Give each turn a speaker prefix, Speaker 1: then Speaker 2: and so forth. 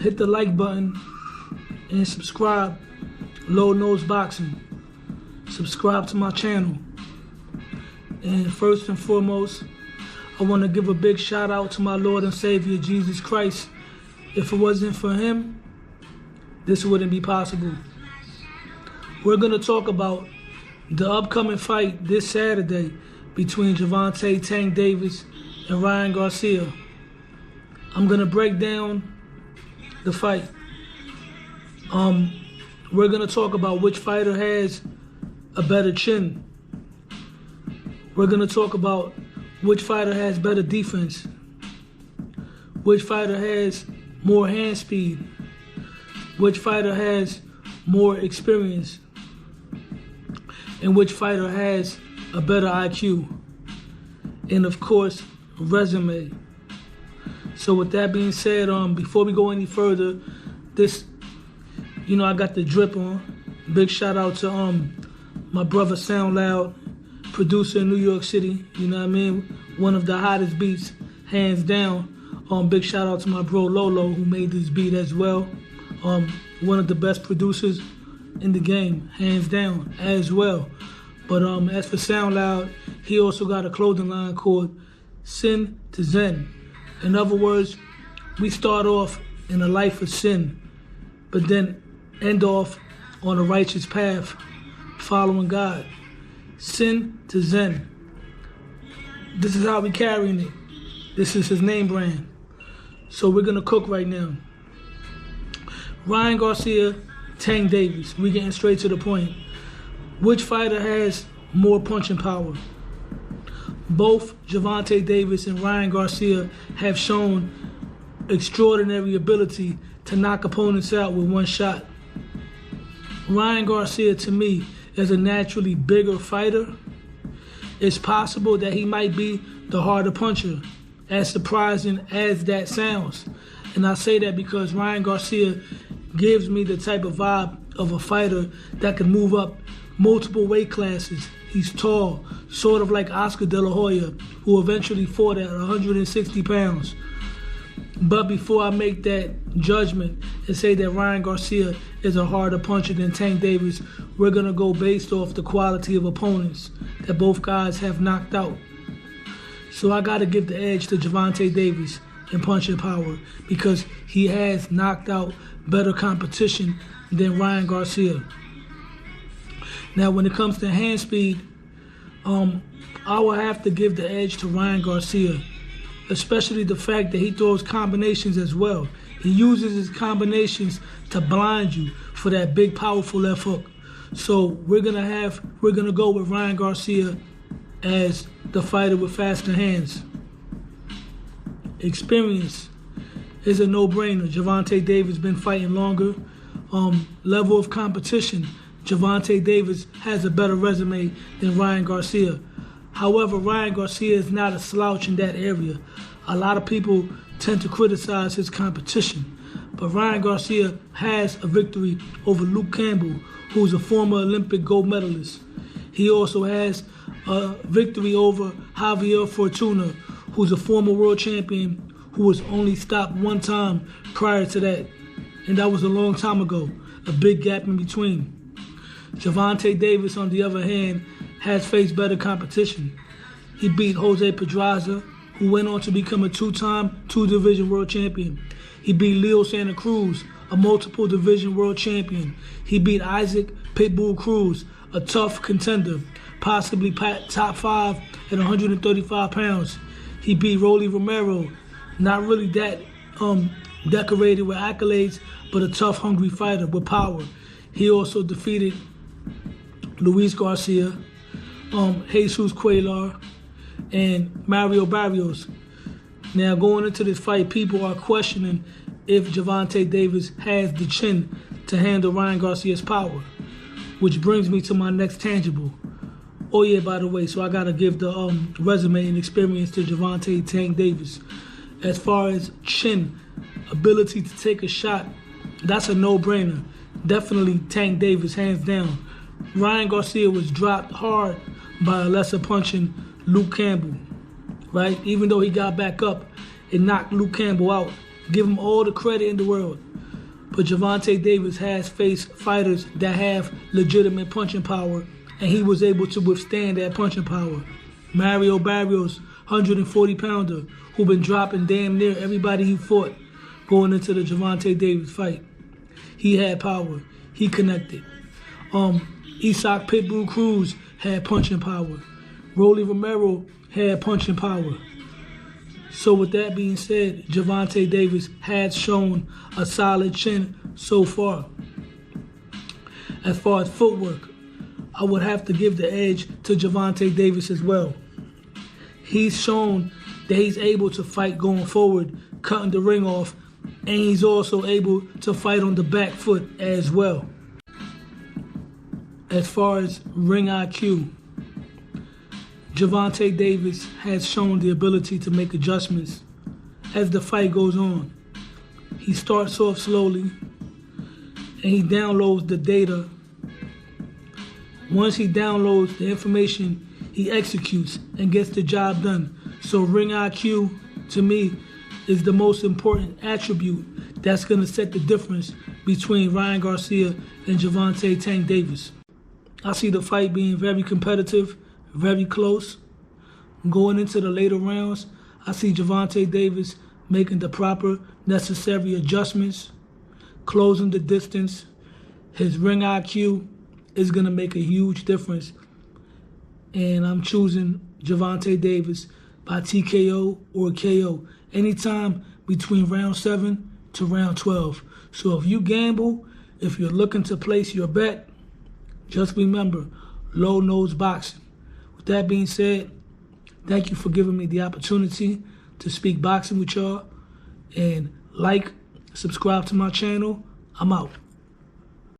Speaker 1: hit the like button and subscribe. Low Nose Boxing. Subscribe to my channel. And first and foremost, I want to give a big shout out to my Lord and Savior, Jesus Christ. If it wasn't for him, this wouldn't be possible. We're going to talk about the upcoming fight this Saturday between Gervanta Tank Davis and Ryan Garcia. I'm going to break down the fight. We're going to talk about which fighter has a better chin. We're going to talk about which fighter has better defense, which fighter has more hand speed, which fighter has more experience, and which fighter has a better IQ, and of course, resume. So with that being said, before we go any further, I got the drip on. Big shout out to my brother Sound Loud, producer in New York City, you know what I mean? One of the hottest beats, hands down. Big shout out to my bro Lolo, who made this beat as well. One of the best producers in the game, hands down, as well. But as for Sound Loud, he also got a clothing line called Sin to Zen. In other words, we start off in a life of sin, but then end off on a righteous path, following God. Sin to Zen. This is how we carrying it. This is his name brand. So we're gonna cook right now. Ryan Garcia, Tank Davis. We getting straight to the point. Which fighter has more punching power? Both Gervanta Davis and Ryan Garcia have shown extraordinary ability to knock opponents out with one shot. Ryan Garcia, to me, is a naturally bigger fighter. It's possible that he might be the harder puncher, as surprising as that sounds. And I say that because Ryan Garcia gives me the type of vibe of a fighter that can move up multiple weight classes. He's tall, sort of like Oscar De La Hoya, who eventually fought at 160 pounds. But before I make that judgment and say that Ryan Garcia is a harder puncher than Tank Davis, we're going to go based off the quality of opponents that both guys have knocked out. So I got to give the edge to Gervanta Davis in punching power because he has knocked out better competition than Ryan Garcia. Now, when it comes to hand speed, I will have to give the edge to Ryan Garcia, especially the fact that he throws combinations as well. He uses his combinations to blind you for that big, powerful left hook. So we're gonna go with Ryan Garcia as the fighter with faster hands. Experience is a no-brainer. Gervanta Davis been fighting longer. Level of competition, Gervanta Davis has a better resume than Ryan Garcia. However, Ryan Garcia is not a slouch in that area. A lot of people tend to criticize his competition, but Ryan Garcia has a victory over Luke Campbell, who's a former Olympic gold medalist. He also has a victory over Javier Fortuna, who's a former world champion who was only stopped one time prior to that, and that was a long time ago, a big gap in between. Gervanta Davis, on the other hand, has faced better competition. He beat Jose Pedraza, who went on to become a two-time, two-division world champion. He beat Leo Santa Cruz, a multiple division world champion. He beat Isaac Pitbull Cruz, a tough contender, possibly top 5 at 135 pounds. He beat Rolly Romero, not really that decorated with accolades, but a tough, hungry fighter with power. He also defeated Luis Garcia, Jesus Cuellar, and Mario Barrios. Now, going into this fight, people are questioning if Gervanta Davis has the chin to handle Ryan Garcia's power, which brings me to my next tangible. Oh yeah, by the way, so I gotta give the resume and experience to Gervanta Tank Davis. As far as chin, ability to take a shot, that's a no-brainer. Definitely Tank Davis, hands down. Ryan Garcia was dropped hard by a lesser punching Luke Campbell, right? Even though he got back up and knocked Luke Campbell out. Give him all the credit in the world. But Gervonta Davis has faced fighters that have legitimate punching power, and he was able to withstand that punching power. Mario Barrios, 140-pounder, who been dropping damn near everybody he fought going into the Gervonta Davis fight. He had power. He connected. Isaac Pitbull Cruz had punching power. Rolly Romero had punching power. So with that being said, Gervonta Davis has shown a solid chin so far. As far as footwork, I would have to give the edge to Gervonta Davis as well. He's shown that he's able to fight going forward, cutting the ring off, and he's also able to fight on the back foot as well. As far as ring IQ, Gervonta Davis has shown the ability to make adjustments as the fight goes on. He starts off slowly and he downloads the data. Once he downloads the information, he executes and gets the job done. So ring IQ, to me, is the most important attribute that's going to set the difference between Ryan Garcia and Gervonta Tank Davis. I see the fight being very competitive, very close. Going into the later rounds, I see Gervonta Davis making the proper necessary adjustments, closing the distance. His ring IQ is going to make a huge difference. And I'm choosing Gervonta Davis by TKO or KO anytime between round 7 to round 12. So if you gamble, if you're looking to place your bet, just remember, low nose boxing. With that being said, thank you for giving me the opportunity to speak boxing with y'all. And like, subscribe to my channel. I'm out.